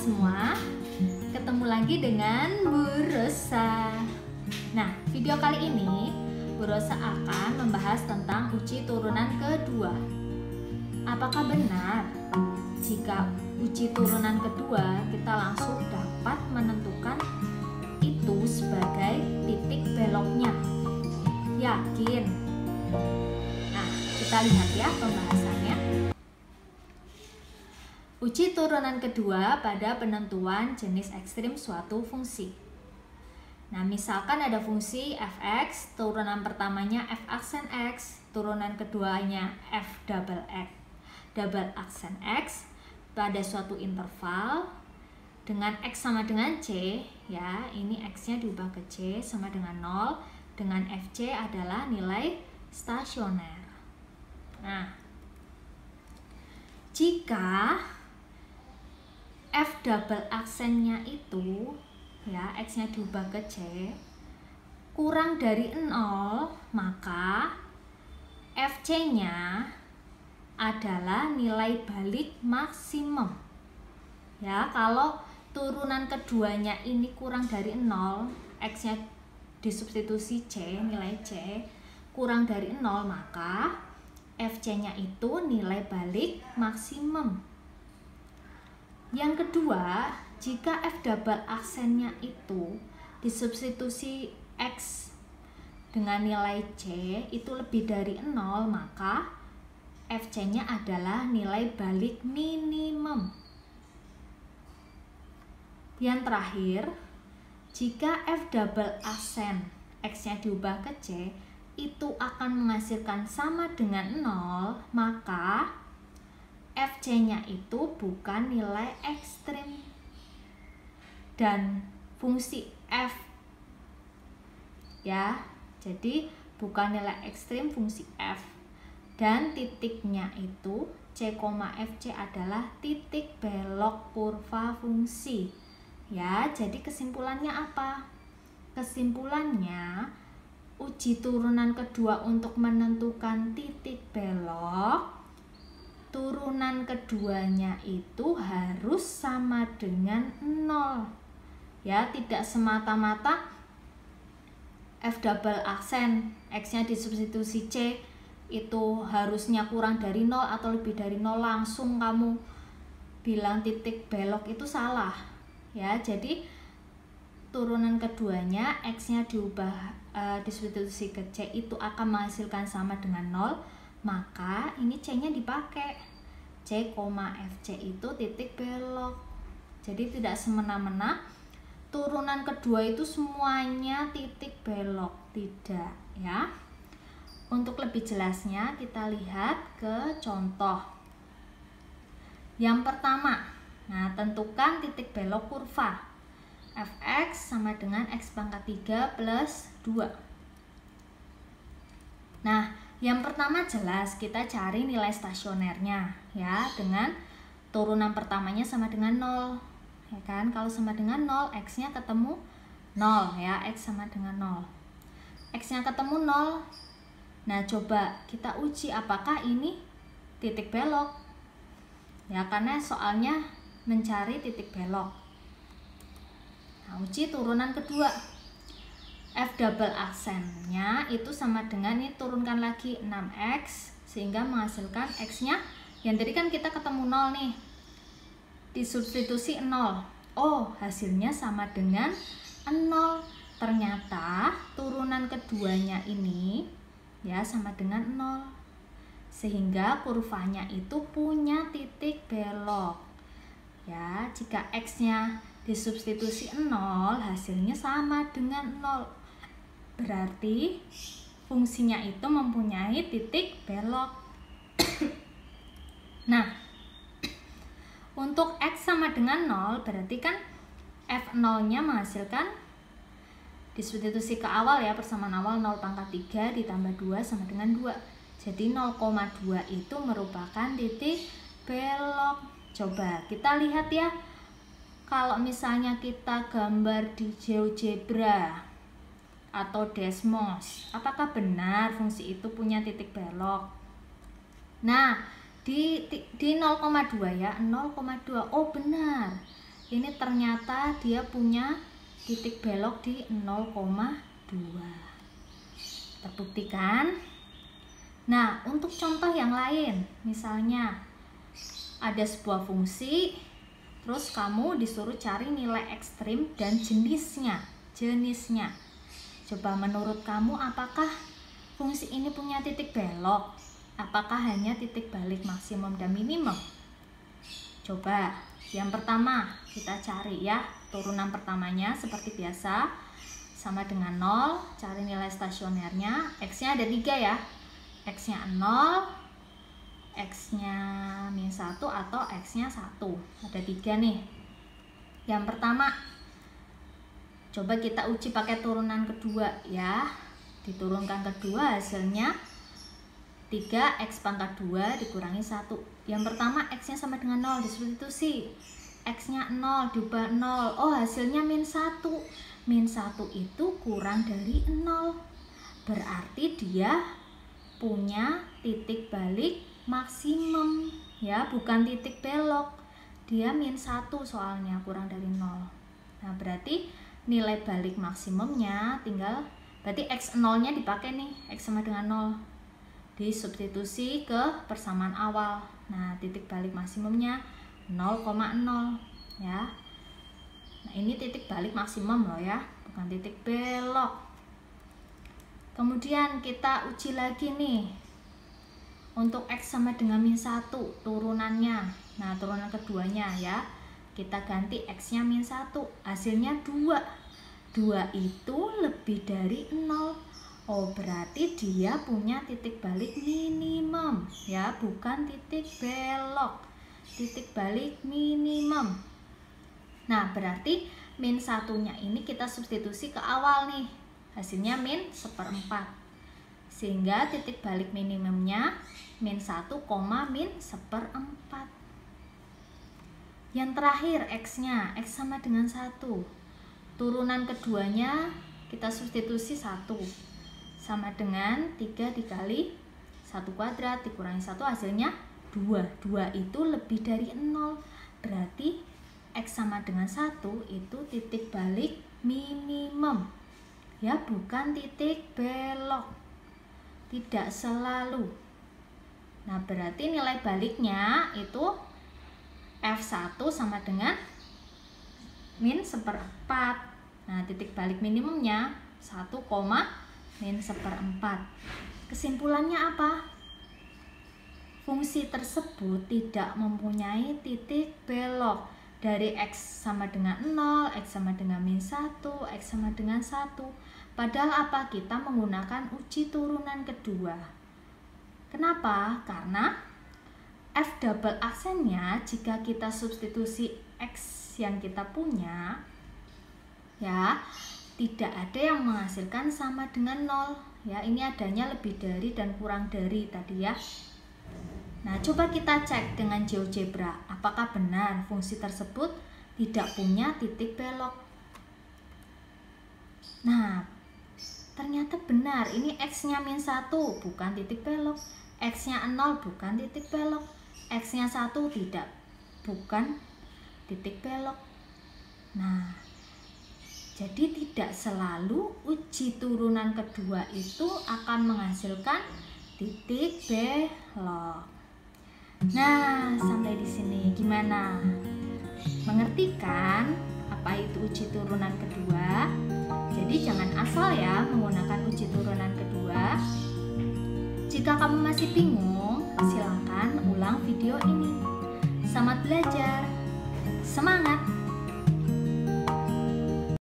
semua, ketemu lagi dengan Bu Rosa. Nah, video kali ini Bu Rosa akan membahas tentang uji turunan kedua. Apakah benar jika uji turunan kedua kita langsung dapat menentukan itu sebagai titik beloknya? Yakin? Nah, kita lihat ya pembahasannya. Uji turunan kedua pada penentuan jenis ekstrim suatu fungsi. Nah, misalkan ada fungsi f(x), turunan pertamanya f aksen x, turunan keduanya f double aksen x pada suatu interval dengan x sama dengan c, ya, ini x-nya diubah ke c sama dengan 0, dengan fc adalah nilai stasioner. Nah, jika f double aksennya itu, ya, x-nya diubah ke c, kurang dari 0, maka fc-nya adalah nilai balik maksimum. Ya, kalau turunan keduanya ini kurang dari 0, x-nya disubstitusi c, nilai c kurang dari 0, maka fc-nya itu nilai balik maksimum. Yang kedua, jika f double aksennya itu disubstitusi x dengan nilai c itu lebih dari 0, maka fc-nya adalah nilai balik minimum. Yang terakhir, jika f double aksen x-nya diubah ke c itu akan menghasilkan sama dengan 0, maka fc-nya itu bukan nilai ekstrim dan fungsi f, ya, jadi bukan nilai ekstrim fungsi f, dan titiknya itu c, fc adalah titik belok kurva fungsi. Ya, jadi kesimpulannya apa? Kesimpulannya, uji turunan kedua untuk menentukan titik belok, turunan keduanya itu harus sama dengan 0. Ya, tidak semata-mata f double aksen x-nya disubstitusi c itu harusnya kurang dari 0 atau lebih dari 0 langsung kamu bilang titik belok, itu salah. Ya, jadi turunan keduanya x-nya diubah disubstitusi ke c itu akan menghasilkan sama dengan 0, maka ini c-nya dipakai, c, fc itu titik belok. Jadi tidak semena-mena turunan kedua itu semuanya titik belok, tidak, ya. Untuk lebih jelasnya kita lihat ke contoh. Yang pertama, nah, tentukan titik belok kurva fx sama dengan x pangkat 3 plus 2. Nah, yang pertama jelas kita cari nilai stasionernya, ya, dengan turunan pertamanya sama dengan 0. Ya kan? Kalau sama dengan 0, x-nya ketemu 0, ya, x sama dengan 0. X-nya ketemu 0. Nah, coba kita uji apakah ini titik belok. Ya, karena soalnya mencari titik belok. Nah, uji turunan kedua. F double aksennya itu sama dengan, ini turunkan lagi 6x sehingga menghasilkan x-nya yang tadi kan kita ketemu 0 nih, disubstitusi 0. Oh, hasilnya sama dengan 0. Ternyata turunan keduanya ini, ya, sama dengan 0 sehingga kurvanya itu punya titik belok. Ya, jika x-nya disubstitusi 0, hasilnya sama dengan 0. Berarti fungsinya itu mempunyai titik belok. Nah, untuk x sama dengan 0 berarti kan f0-nya menghasilkan disubstitusi ke awal, ya, persamaan awal 0 pangkat 3 ditambah 2 sama dengan 2. Jadi 0,2 itu merupakan titik belok. Coba kita lihat ya. Kalau misalnya kita gambar di GeoGebra atau Desmos, apakah benar fungsi itu punya titik belok? Nah, di 0,2 ya, 0,2. Oh, benar. ini ternyata dia punya titik belok di 0,2. Terbuktikan. Nah, untuk contoh yang lain, misalnya ada sebuah fungsi, terus kamu disuruh cari nilai ekstrim dan jenisnya. Coba menurut kamu, apakah fungsi ini punya titik belok? Apakah hanya titik balik maksimum dan minimum? Coba, yang pertama kita cari ya, turunan pertamanya seperti biasa, sama dengan 0, cari nilai stasionernya, X-nya ada 3 ya, X-nya 0, X-nya -1 atau X-nya 1, ada 3 nih. Yang pertama, coba kita uji pakai turunan kedua ya, diturunkan kedua hasilnya 3x pangkat 2 dikurangi 1. Yang pertama X-nya sama dengan 0, disubstitusi, X-nya 0 diubah 0, oh hasilnya -1. -1 itu kurang dari 0, berarti dia punya titik balik maksimum ya, bukan titik belok. Dia -1 soalnya, kurang dari 0. Nah, berarti nilai balik maksimumnya tinggal, berarti X0 nya dipakai nih, X sama dengan 0, disubstitusi ke persamaan awal. Nah, titik balik maksimumnya 0,0 ya. Nah, ini titik balik maksimum loh ya, bukan titik belok. Kemudian kita uji lagi nih untuk X sama dengan -1 turunannya. Nah, turunan keduanya ya, kita ganti X-nya -1, hasilnya 2. 2 itu lebih dari 0. Oh, berarti dia punya titik balik minimum ya, bukan titik belok. Titik balik minimum. Nah, berarti -1-nya ini kita substitusi ke awal nih, hasilnya -1/4, sehingga titik balik minimumnya -1, -1/4. Yang terakhir X-nya, X sama dengan 1, turunan keduanya kita substitusi 1, sama dengan 3 dikali 1 kuadrat dikurangi 1, hasilnya 2. 2 itu lebih dari 0, berarti X sama dengan 1 itu titik balik minimum ya, bukan titik belok. Tidak selalu. Nah, berarti nilai baliknya itu F1 sama dengan -1/4. Nah, titik balik minimumnya 1, -1/4. Kesimpulannya apa? Fungsi tersebut tidak mempunyai titik belok. Dari X sama dengan 0, X sama dengan -1, X sama dengan 1. Padahal apa? Kita menggunakan uji turunan kedua. Kenapa? Karena F double aksennya jika kita substitusi X yang kita punya ya, tidak ada yang menghasilkan sama dengan 0 ya, ini adanya lebih dari dan kurang dari tadi ya. Nah, coba kita cek dengan GeoGebra, apakah benar fungsi tersebut tidak punya titik belok. Nah, ternyata benar, ini X-nya -1 bukan titik belok, X-nya 0 bukan titik belok, X-nya 1 tidak, bukan titik belok. Nah, jadi tidak selalu uji turunan kedua itu akan menghasilkan titik belok. Nah, sampai di sini gimana? Mengerti kan apa itu uji turunan kedua? Jadi jangan asal ya menggunakan uji turunan kedua. Jika kamu masih bingung, silakan ulang video ini. Selamat belajar. Semangat!